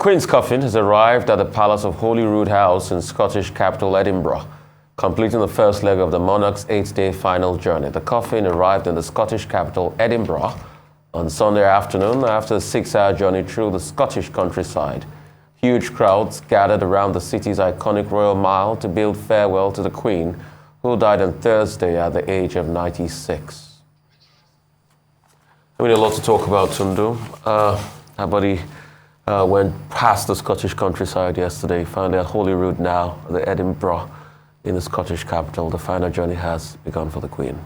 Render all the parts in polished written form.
Queen's coffin has arrived at the Palace of Holyrood House in Scottish capital Edinburgh, completing the first leg of the monarch's 8-day final journey. The coffin arrived in the Scottish capital Edinburgh on Sunday afternoon after a 6-hour journey through the Scottish countryside. Huge crowds gathered around the city's iconic Royal Mile to bid farewell to the Queen, who died on Thursday at the age of 96. I mean, a lot to talk about, Tundu. Our body went past the Scottish countryside yesterday, found at Holyrood now, the Edinburgh in the Scottish capital. The final journey has begun for the Queen.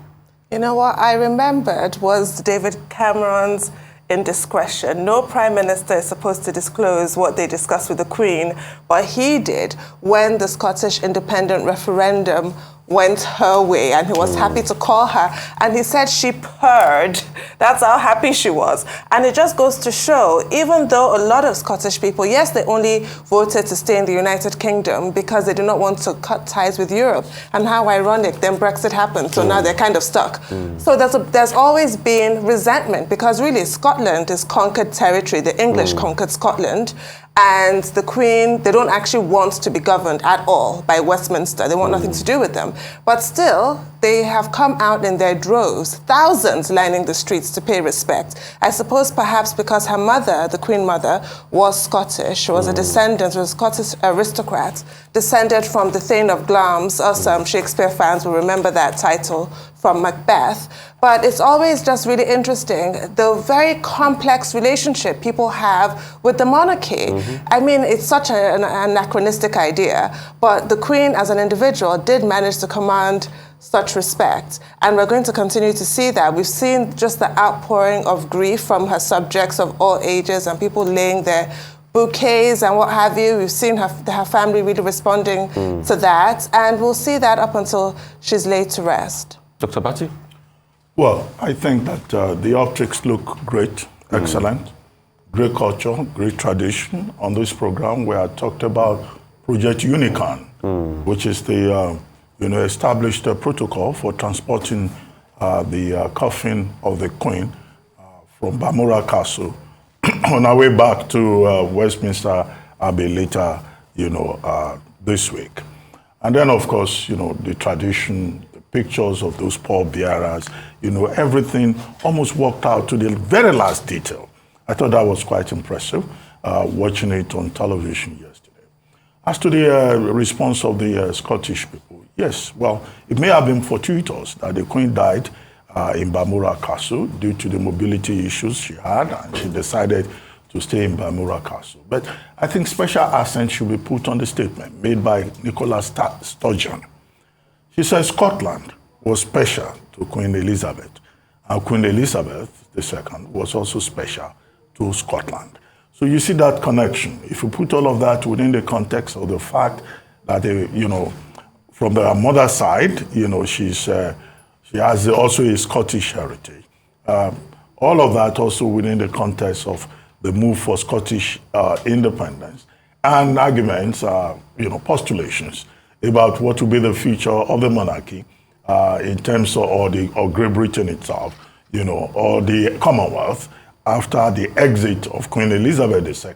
You know what I remembered was David Cameron's indiscretion. No Prime Minister is supposed to disclose what they discussed with the Queen, but he did when the Scottish independent referendum went her way, and he was happy to call her, and he said she purred. That's how happy she was. And it just goes to show, even though a lot of Scottish people, yes, they only voted to stay in the United Kingdom because they do not want to cut ties with Europe. And how ironic, then Brexit happened, so now they're kind of stuck. So there's always been resentment, because really Scotland is conquered territory. The English conquered Scotland, and the Queen, they don't actually want to be governed at all by Westminster. They want nothing to do with them. But still, they have come out in their droves, thousands lining the streets to pay respect. I suppose perhaps because her mother, the Queen Mother, was Scottish. She was a descendant, was a Scottish aristocrat, descended from the Thane of Glamis. Some Shakespeare fans will remember that title from Macbeth. But it's always just really interesting, the very complex relationship people have with the monarchy. I mean, it's such an anachronistic idea, but the Queen as an individual did manage to command such respect. And we're going to continue to see that. We've seen just the outpouring of grief from her subjects of all ages and people laying their bouquets and what have you. We've seen her family really responding to that. And we'll see that up until she's laid to rest. Dr. Bati? Well, I think that the optics look great, excellent, great culture, great tradition. On this program, we had talked about Project Unicorn, which is the established protocol for transporting the coffin of the Queen from Balmoral Castle on our way back to Westminster Abbey later, this week. And then, of course, the tradition, pictures of those pallbearers, everything almost worked out to the very last detail. I thought that was quite impressive, watching it on television yesterday. As to the response of the Scottish people, yes, well, it may have been fortuitous that the Queen died in Balmoral Castle due to the mobility issues she had, and she decided to stay in Balmoral Castle. But I think special accent should be put on the statement made by Nicola Sturgeon. She says Scotland was special to Queen Elizabeth, and Queen Elizabeth II was also special to Scotland. So you see that connection. If you put all of that within the context of the fact that, from the mother's side, she has also a Scottish heritage. All of that also within the context of the move for Scottish independence and arguments, postulations about what will be the future of the monarchy in terms of Great Britain itself, or the Commonwealth after the exit of Queen Elizabeth II,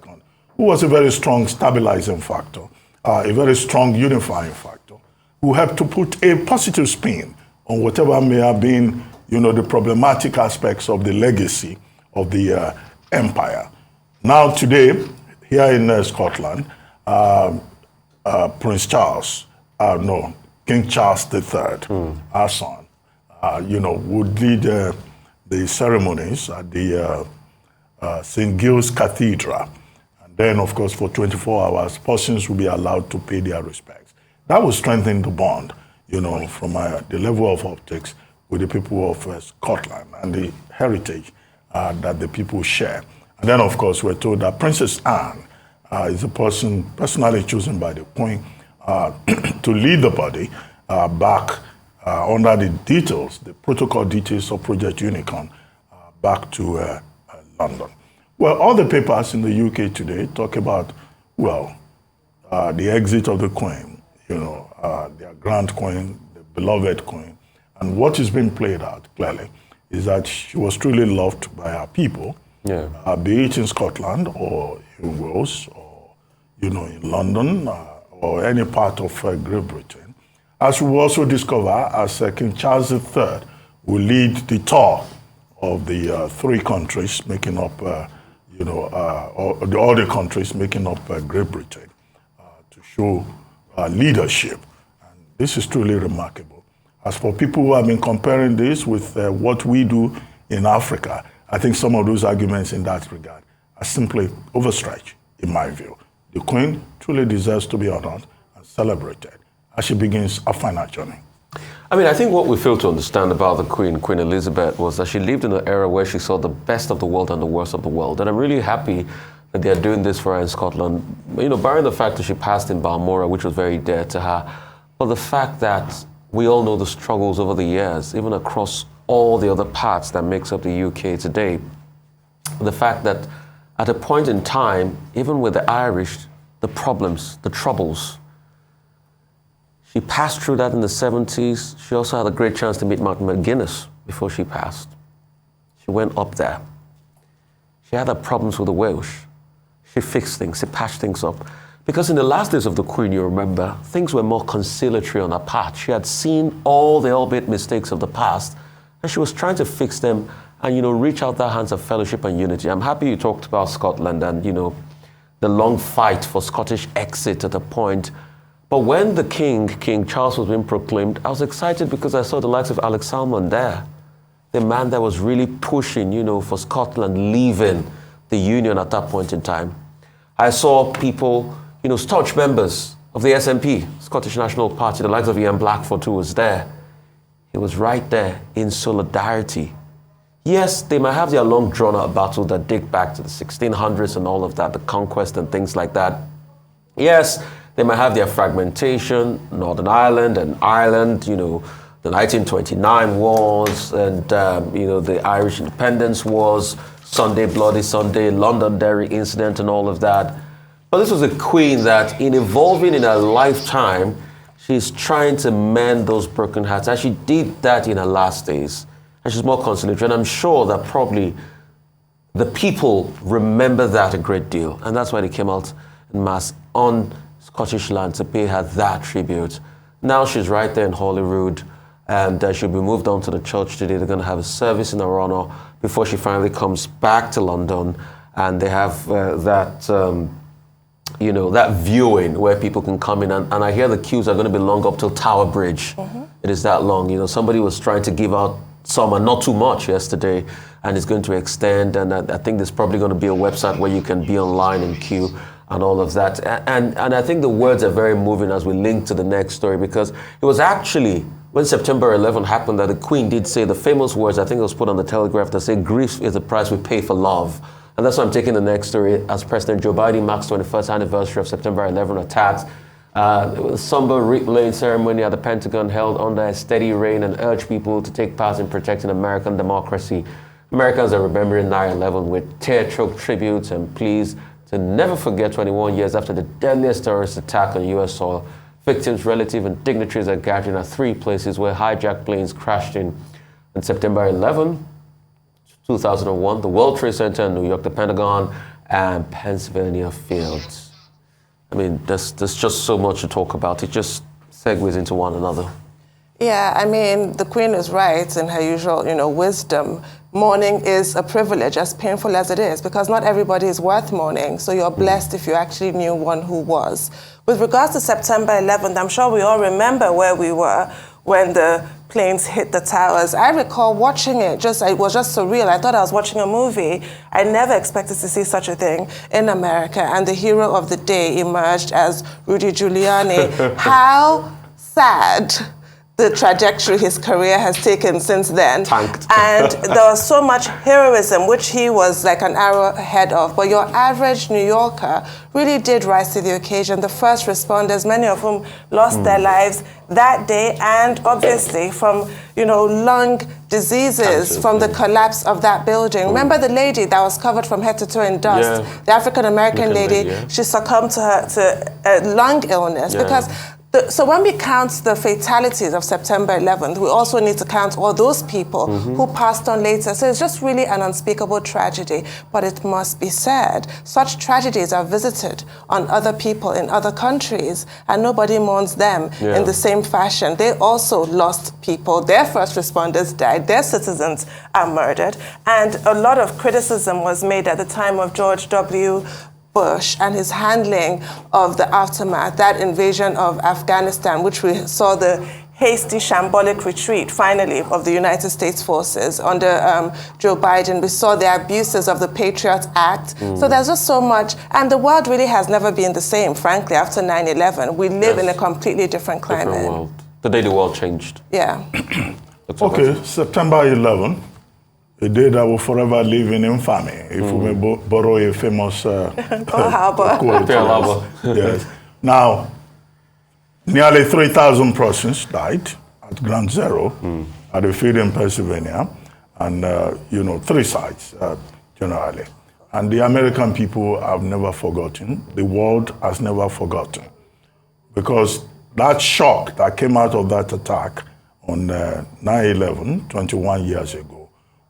who was a very strong stabilizing factor, a very strong unifying factor, who helped to put a positive spin on whatever may have been, the problematic aspects of the legacy of the empire. Now today, here in Scotland, Prince Charles, King Charles III, our son, would lead the ceremonies at the St. Giles Cathedral. And then, of course, for 24 hours, persons will be allowed to pay their respects. That will strengthen the bond, from the level of optics with the people of Scotland and the heritage that the people share. And then, of course, we're told that Princess Anne is a person personally chosen by the Queen to lead the body back under the details, the protocol details of Project Unicorn, back to London. Well, all the papers in the UK today talk about, the exit of the Queen, their grand Queen, the beloved Queen. And what is being played out, clearly, is that she was truly loved by her people, be it in Scotland or in Wales or in London or any part of Great Britain. As we also discover, as King Charles III will lead the tour of the three countries making up, all the countries making up Great Britain to show leadership. And this is truly remarkable. As for people who have been comparing this with what we do in Africa, I think some of those arguments in that regard are simply overstretched, in my view. The Queen truly deserves to be honored and celebrated as she begins a final journey. I mean, I think what we fail to understand about the Queen, Queen Elizabeth, was that she lived in an era where she saw the best of the world and the worst of the world. And I'm really happy that they are doing this for her in Scotland. Barring the fact that she passed in Balmoral, which was very dear to her, but the fact that we all know the struggles over the years, even across all the other parts that makes up the UK today. The fact that at a point in time, even with the Irish, the problems, the troubles, she passed through that in the 70s. She also had a great chance to meet Martin McGuinness before she passed. She went up there. She had her problems with the Welsh. She fixed things, she patched things up. Because in the last days of the Queen, you remember, things were more conciliatory on her part. She had seen all the albeit mistakes of the past, and she was trying to fix them and, reach out their hands of fellowship and unity. I'm happy you talked about Scotland and, the long fight for Scottish exit at a point. But when the King Charles was being proclaimed, I was excited because I saw the likes of Alex Salmond there, the man that was really pushing, for Scotland leaving the Union at that point in time. I saw people, staunch members of the SNP, Scottish National Party, the likes of Ian Blackford, who was there. He was right there in solidarity. Yes, they might have their long drawn-out battle that date back to the 1600s and all of that, the conquest and things like that. Yes, they might have their fragmentation, Northern Ireland and Ireland, the 1929 wars and, the Irish independence wars, Sunday, Bloody Sunday, Londonderry incident and all of that. But this was a queen that, in evolving in her lifetime, she's trying to mend those broken hearts. And she did that in her last days. And she's more conciliatory. And I'm sure that probably the people remember that a great deal. And that's why they came out en masse on Scottish land to pay her that tribute. Now she's right there in Holyrood. And she'll be moved on to the church today. They're going to have a service in her honor before she finally comes back to London. And they have that viewing where people can come in. And I hear the queues are going to be long up till Tower Bridge. Mm-hmm. It is that long. Somebody was trying to give out some and not too much yesterday, and it's going to extend. And I think there's probably going to be a website where you can be online and queue and all of that. And I think the words are very moving as we link to the next story, because it was actually when September 11 happened that the Queen did say the famous words, I think it was put on the Telegraph, that say, "Grief is the price we pay for love." And that's why I'm taking the next story as President Joe Biden marks 21st anniversary of September 11 attacks. A somber wreath-laying ceremony at the Pentagon held under a steady rain and urged people to take part in protecting American democracy. Americans are remembering 9/11 with tear-choked tributes and pleas to never forget 21 years after the deadliest terrorist attack on U.S. soil. Victims, relatives, and dignitaries are gathering at 3 places where hijacked planes crashed in. On September 11, 2001, the World Trade Center in New York, the Pentagon, and Pennsylvania Fields. I mean, there's just so much to talk about. It just segues into one another. Yeah, I mean, the Queen is right in her usual, wisdom. Mourning is a privilege, as painful as it is, because not everybody is worth mourning. So you're blessed if you actually knew one who was. With regards to September 11th, I'm sure we all remember where we were when the planes hit the towers. I recall watching it, it was just surreal. I thought I was watching a movie. I never expected to see such a thing in America. And the hero of the day emerged as Rudy Giuliani. How sad the trajectory his career has taken since then. Tanked. And there was so much heroism, which he was like an arrow ahead of. But your average New Yorker really did rise to the occasion. The first responders, many of whom lost their lives that day, and obviously from, lung diseases from the collapse of that building. Remember the lady that was covered from head to toe in dust? Yeah. The African-American lady, she succumbed to lung illness because So when we count the fatalities of September 11th, we also need to count all those people who passed on later. So it's just really an unspeakable tragedy. But it must be said, such tragedies are visited on other people in other countries, and nobody mourns them in the same fashion. They also lost people. Their first responders died. Their citizens are murdered. And a lot of criticism was made at the time of George W. Bush and his handling of the aftermath, that invasion of Afghanistan, which we saw the hasty, shambolic retreat, finally, of the United States forces under Joe Biden. We saw the abuses of the Patriot Act. So there's just so much. And the world really has never been the same, frankly, after 9/11. We live in a completely different climate. Different world. The day the world changed. Yeah. Okay, September 11. A day that will forever live in infamy, if we may borrow a famous quote. Yes. Now, nearly 3,000 persons died at Ground Zero at the field in Pennsylvania, and 3 sites generally. And the American people have never forgotten. The world has never forgotten, because that shock that came out of that attack on 9/11, 21 years ago,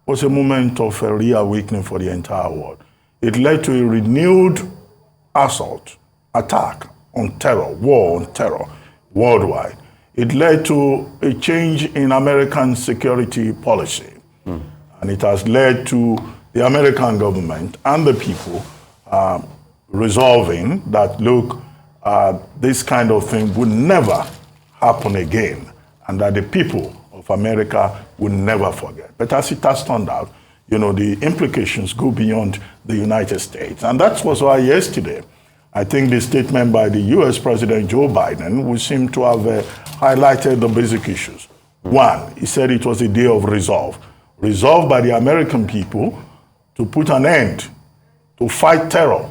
was a moment of a reawakening for the entire world. It led to a renewed assault, attack on terror, war on terror worldwide. It led to a change in American security policy. And it has led to the American government and the people resolving that, look, this kind of thing would never happen again, and that the people of America will never forget. But as it has turned out, the implications go beyond the United States. And that was why yesterday, I think the statement by the US President Joe Biden would seem to have highlighted the basic issues. One, he said it was a day of resolve. Resolve by the American people to put an end, to fight terror,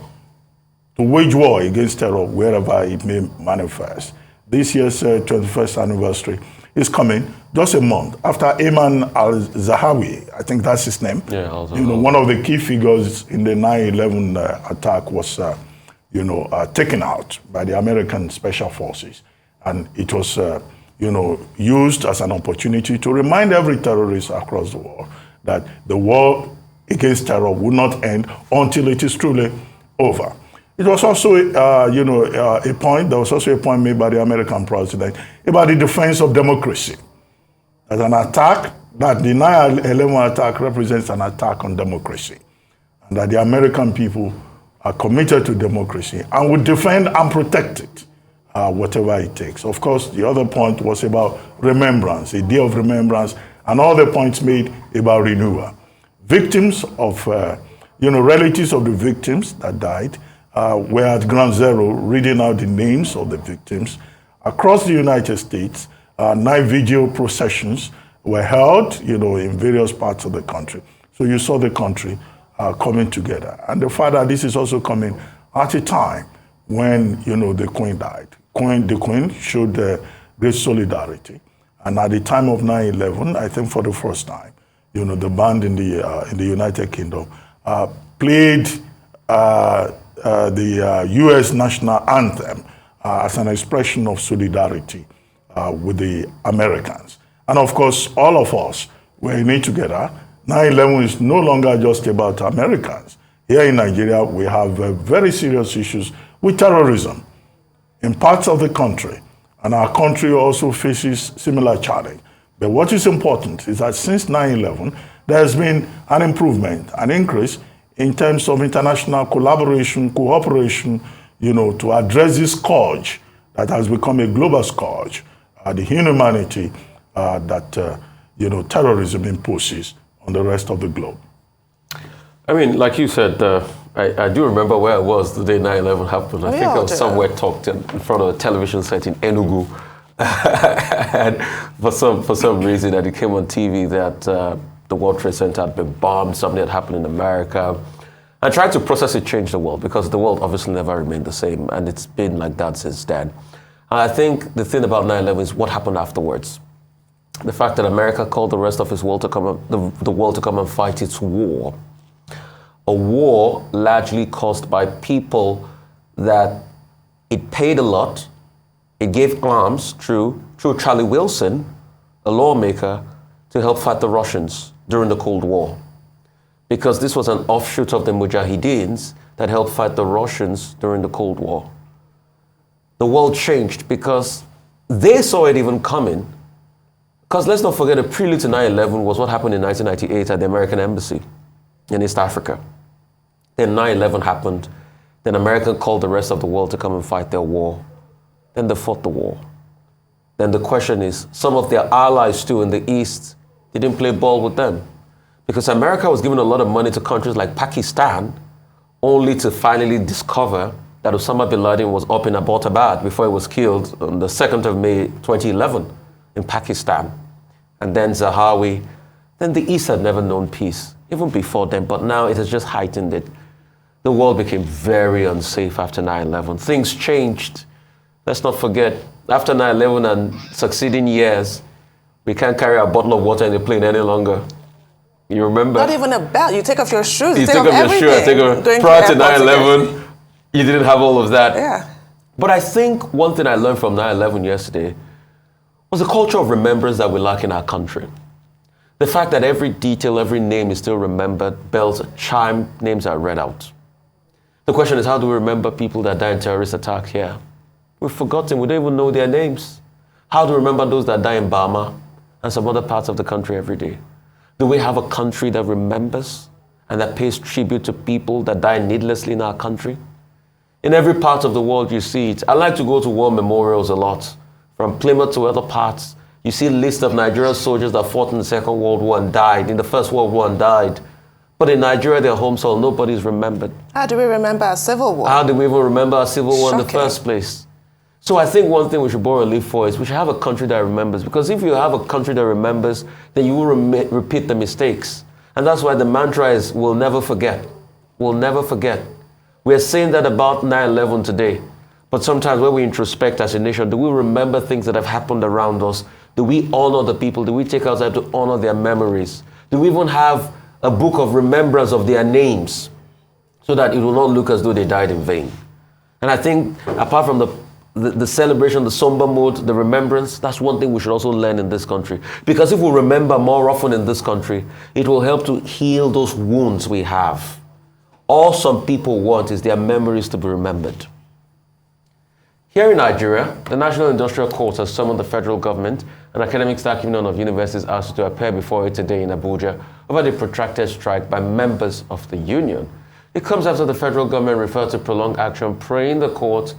to wage war against terror wherever it may manifest. This year's 21st anniversary is coming just a month after Ayman al-Zahawi, I think that's his name. Yeah, one of the key figures in the 9/11 attack was, taken out by the American Special Forces. And it was, used as an opportunity to remind every terrorist across the world that the war against terror will not end until it is truly over. It was also, a point. There was also a point made by the American president about the defense of democracy. As an attack, that the 9/11 attack represents an attack on democracy, and that the American people are committed to democracy and will defend and protect it, whatever it takes. Of course, the other point was about remembrance, a day of remembrance, and all the points made about renewal. Victims of, relatives of the victims that died, were at Ground Zero reading out the names of the victims. Across the United States, 9 video processions were held, in various parts of the country. So you saw the country coming together. And the fact that this is also coming at a time when, the Queen died. The Queen showed great solidarity. And at the time of 9/11, I think for the first time, the band in the United Kingdom played the U.S. national anthem as an expression of solidarity with the Americans. And of course, all of us were in it together. 9/11 is no longer just about Americans. Here in Nigeria, we have very serious issues with terrorism in parts of the country. And our country also faces similar challenge. But what is important is that since 9/11, there has been an improvement, an increase in terms of international collaboration, cooperation, to address this scourge that has become a global scourge, the inhumanity that, terrorism imposes on the rest of the globe. I mean, like you said, I do remember where I was the day 9/11 happened. I think I was somewhere talked in front of a television set in Enugu. And for some reason, that it came on TV that the World Trade Center had been bombed, something had happened in America. And trying to process it changed the world, because the world obviously never remained the same, and it's been like that since then. And I think the thing about 9/11 is what happened afterwards. The fact that America called the rest of its world to come, the world to come and fight its war. A war largely caused by people that it paid a lot It gave arms through Charlie Wilson, a lawmaker, to help fight the Russians during the Cold War. Because this was an offshoot of the Mujahideens that helped fight the Russians during the Cold War. The world changed because they saw it even coming. Because let's not forget, the prelude to 9/11 was what happened in 1998 at the American Embassy in East Africa. Then 9/11 happened. Then America called the rest of the world to come and fight their war. Then they fought the war. Then the question is, some of their allies too in the East didn't play ball with them. Because America was giving a lot of money to countries like Pakistan, only to finally discover that Osama bin Laden was up in Abbottabad before he was killed on the 2nd of May 2011 in Pakistan. And then Zahawi. Then the East had never known peace, even before then, but now it has just heightened it. The world became very unsafe after 9/11. Things changed. Let's not forget, after 9/11 and succeeding years, we can't carry a bottle of water in the plane any longer. You remember? Not even a belt. You take off your shoes. You take off your shoe. Prior to 9/11, you didn't have all of that. Yeah. But I think one thing I learned from 9/11 yesterday was the culture of remembrance that we lack in our country. The fact that every detail, every name is still remembered, bells chime, names are read out. The question is, how do we remember people that died in terrorist attack here? We've forgotten. We don't even know their names. How do we remember those that die in Burma and some other parts of the country every day? Do we have a country that remembers and that pays tribute to people that die needlessly in our country? In every part of the world, you see it. I like to go to war memorials a lot. From Plymouth to other parts, you see a list of Nigerian soldiers that fought in the Second World War and died, in the First World War and died. But in Nigeria, their home soil, nobody's remembered. How do we remember our civil war? How do we even remember our civil war in the Shocking. first place? So I think one thing we should borrow a leaf for is we should have a country that remembers. Because if you have a country that remembers, then you will repeat the mistakes. And that's why the mantra is, we'll never forget. We'll never forget. We're saying that about 9/11 today. But sometimes when we introspect as a nation, do we remember things that have happened around us? Do we honor the people? Do we take our time to honor their memories? Do we even have a book of remembrance of their names so that it will not look as though they died in vain? And I think apart from the celebration, the somber mood, the remembrance, that's one thing we should also learn in this country. Because if we remember more often in this country, it will help to heal those wounds we have. All some people want is their memories to be remembered. Here in Nigeria, the National Industrial Court has summoned the federal government and Academic Staff Union of Universities asked to appear before it today in Abuja over the protracted strike by members of the union. It comes after the federal government referred to prolonged action, praying the court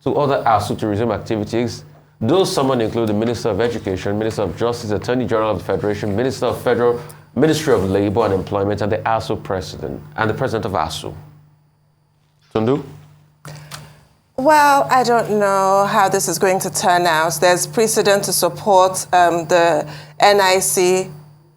to order ASU to resume activities. Those summoned include the Minister of Education, Minister of Justice, Attorney General of the Federation, Minister of Federal Ministry of Labor and Employment, and the ASU President, and the President of ASU. Tundu? Well, I don't know how this is going to turn out. There's precedent to support the NIC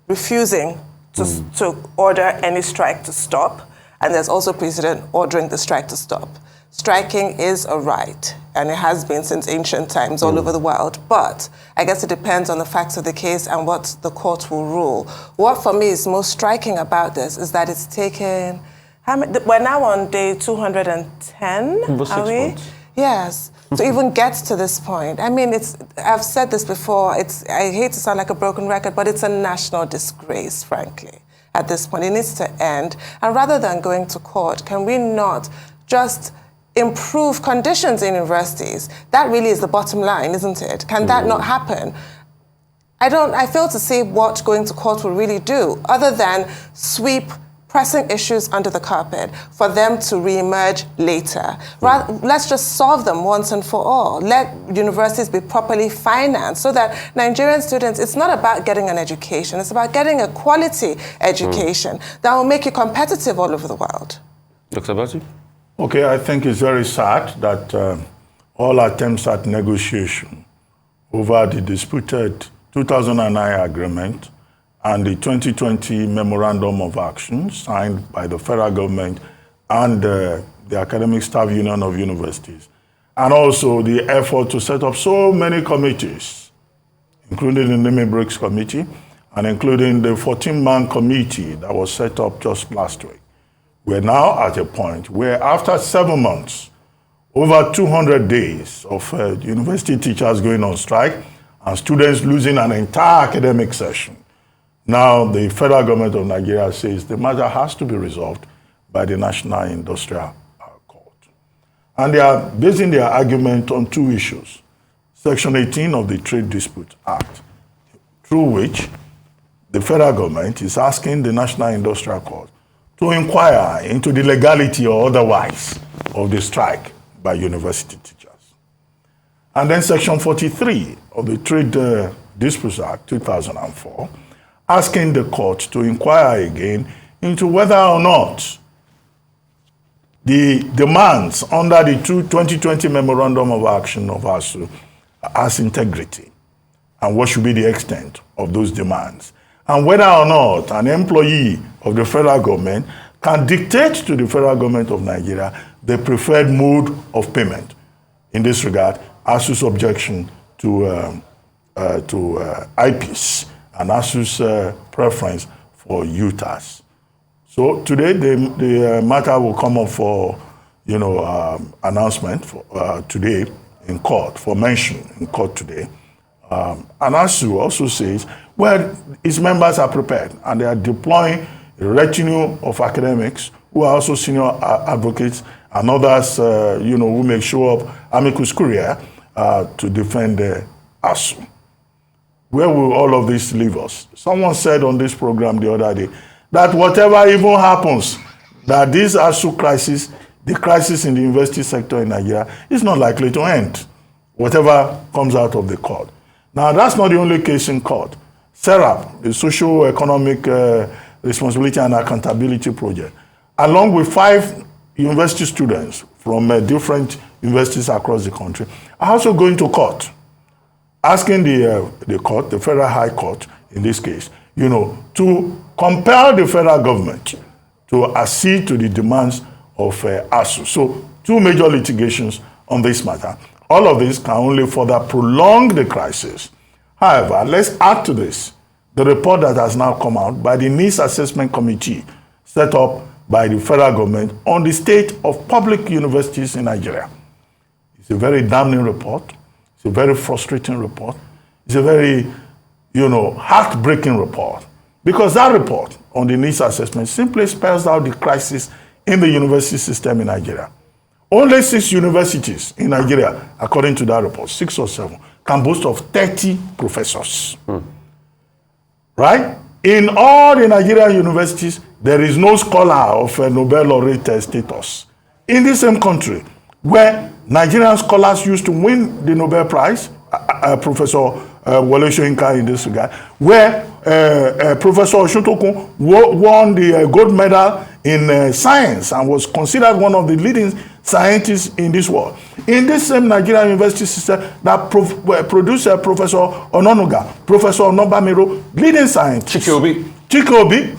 refusing to order any strike to stop, and there's also precedent ordering the strike to stop. Striking is a right, and it has been since ancient times all over the world. But I guess it depends on the facts of the case and what the court will rule. What for me is most striking about this is that it's taken... We're now on day 210, are we? Yes. To even get to this point. I mean, I've said this before, I hate to sound like a broken record, but it's a national disgrace, frankly, at this point. It needs to end. And rather than going to court, can we not just improve conditions in universities? That really is the bottom line, isn't it? Can that not happen? I fail to see what going to court will really do, other than sweep pressing issues under the carpet for them to re-emerge later. Let's just solve them once and for all. Let universities be properly financed so that Nigerian students, it's not about getting an education, it's about getting a quality education that will make you competitive all over the world. Dr. Batu? Okay, I think it's very sad that all attempts at negotiation over the disputed 2009 agreement and the 2020 Memorandum of Action signed by the federal government and the Academic Staff Union of Universities, and also the effort to set up so many committees, including the Nimi Briggs Committee, and including the 14-man committee that was set up just last week. We're now at a point where after 7 months, over 200 days of university teachers going on strike and students losing an entire academic session. Now, the federal government of Nigeria says the matter has to be resolved by the National Industrial Court. And they are basing their argument on two issues. Section 18 of the Trade Dispute Act, through which the federal government is asking the National Industrial Court to inquire into the legality or otherwise of the strike by university teachers. And then Section 43 of the Trade Dispute Act 2004, asking the court to inquire again into whether or not the demands under the 2020 Memorandum of Action of ASU has integrity, and what should be the extent of those demands, and whether or not an employee of the federal government can dictate to the federal government of Nigeria the preferred mode of payment. In this regard, ASU's objection to IPs and ASU's preference for UTAS. So today the matter will come up for announcement for, today in court, for mention in court today. And ASU also says, well, its members are prepared and they are deploying a retinue of academics who are also senior advocates and others, who may show up amicus curiae to defend ASU. Where will all of this leave us? Someone said on this program the other day that whatever even happens, that this ASU crisis, the crisis in the university sector in Nigeria, is not likely to end, whatever comes out of the court. Now, that's not the only case in court. SERAP, the Socio-Economic Responsibility and Accountability Project, along with 5 university students from different universities across the country, are also going to court, asking the court, the Federal High Court in this case, to compel the federal government to accede to the demands of ASU. So 2 major litigations on this matter. All of this can only further prolong the crisis. However, let's add to this the report that has now come out by the Needs Assessment Committee set up by the federal government on the state of public universities in Nigeria. It's a very damning report. It's a very frustrating report. It's a very, heartbreaking report. Because that report on the needs assessment simply spells out the crisis in the university system in Nigeria. Only 6 universities in Nigeria, according to that report, 6 or 7, can boast of 30 professors. Right? In all the Nigerian universities, there is no scholar of Nobel laureate status. In the same country, where Nigerian scholars used to win the Nobel Prize, Professor Wole Soyinka in this regard, where Professor Oshotokun won the gold medal in science and was considered one of the leading scientists in this world. In this same Nigerian university system that produced Professor Ononuga, Professor Onobamiro, leading scientists. Chikobi.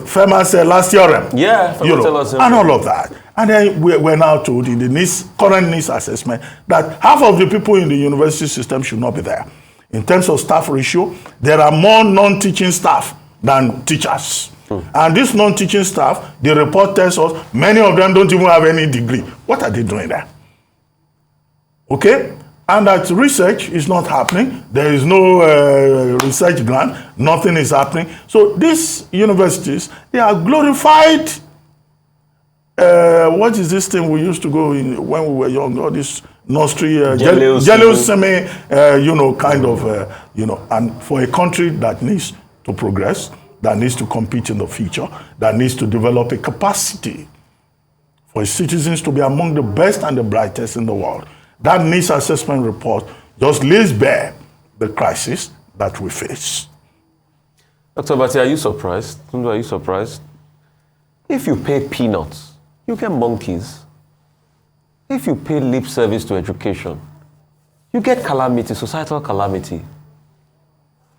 Famous last theorem. Yeah, and all of that. And then we're now told in the current needs assessment that half of the people in the university system should not be there. In terms of staff ratio, there are more non-teaching staff than teachers. And this non-teaching staff, the report tells us, many of them don't even have any degree. What are they doing there? Okay? And that research is not happening. There is no research grant. Nothing is happening. So these universities, they are glorified. What is this thing we used to go in when we were young? All this nursery, semi, and for a country that needs to progress, that needs to compete in the future, that needs to develop a capacity for its citizens to be among the best and the brightest in the world. That needs assessment report just lays bare the crisis that we face. Dr. Bati, are you surprised? Are you surprised? If you pay peanuts, you get monkeys. If you pay lip service to education, you get calamity, societal calamity.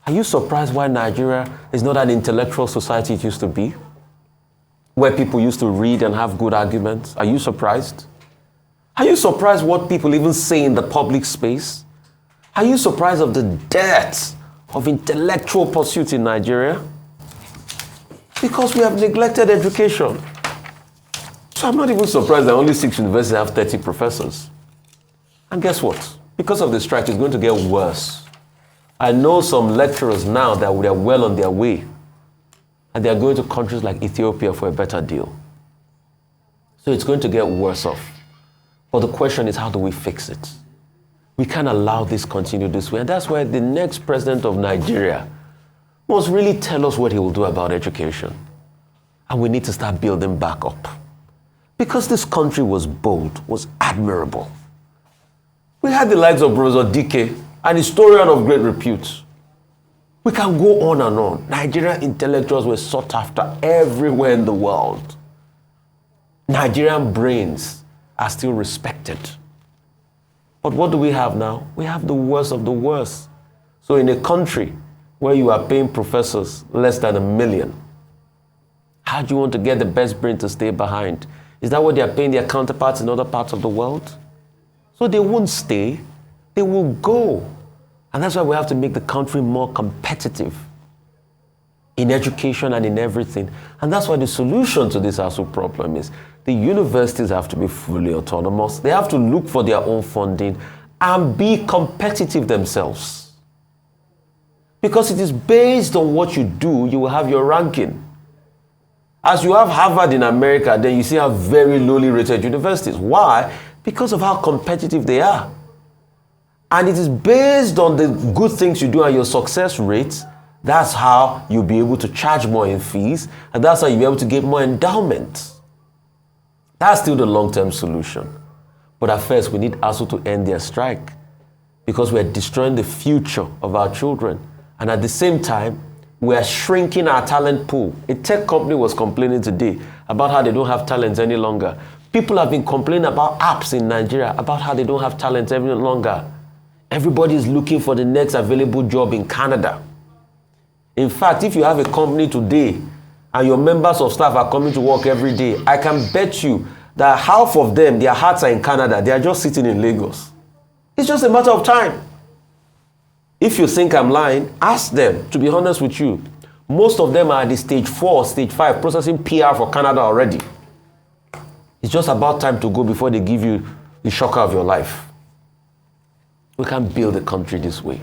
Are you surprised why Nigeria is not an intellectual society it used to be? Where people used to read and have good arguments? Are you surprised? Are you surprised what people even say in the public space? Are you surprised of the dearth of intellectual pursuit in Nigeria? Because we have neglected education. So I'm not even surprised that only 6 universities have 30 professors. And guess what? Because of the strike, it's going to get worse. I know some lecturers now that they are well on their way, and they are going to countries like Ethiopia for a better deal. So it's going to get worse off. But the question is, how do we fix it? We can't allow this continue this way. And that's why the next president of Nigeria must really tell us what he will do about education. And we need to start building back up. Because this country was bold, was admirable. We had the likes of Professor Dike, an historian of great repute. We can go on and on. Nigerian intellectuals were sought after everywhere in the world. Nigerian brains are still respected. But what do we have now? We have the worst of the worst. So in a country where you are paying professors less than $1 million, how do you want to get the best brain to stay behind? Is that what they are paying their counterparts in other parts of the world? So they won't stay, they will go. And that's why we have to make the country more competitive in education and in everything. And that's why the solution to this ASU problem is the universities have to be fully autonomous. They have to look for their own funding and be competitive themselves. Because it is based on what you do, you will have your ranking. As you have Harvard in America, then you see have very lowly rated universities. Why? Because of how competitive they are. And it is based on the good things you do and your success rates. That's how you'll be able to charge more in fees, and that's how you'll be able to get more endowments. That's still the long-term solution. But at first, we need ASU to end their strike, because we're destroying the future of our children. And at the same time, we're shrinking our talent pool. A tech company was complaining today about how they don't have talent any longer. People have been complaining about apps in Nigeria, about how they don't have talent any longer. Everybody is looking for the next available job in Canada. In fact, if you have a company today and your members of staff are coming to work every day, I can bet you that half of them, their hearts are in Canada. They are just sitting in Lagos. It's just a matter of time. If you think I'm lying, ask them. To be honest with you, most of them are at the stage 4, stage 5, processing PR for Canada already. It's just about time to go before they give you the shocker of your life. We can't build a country this way.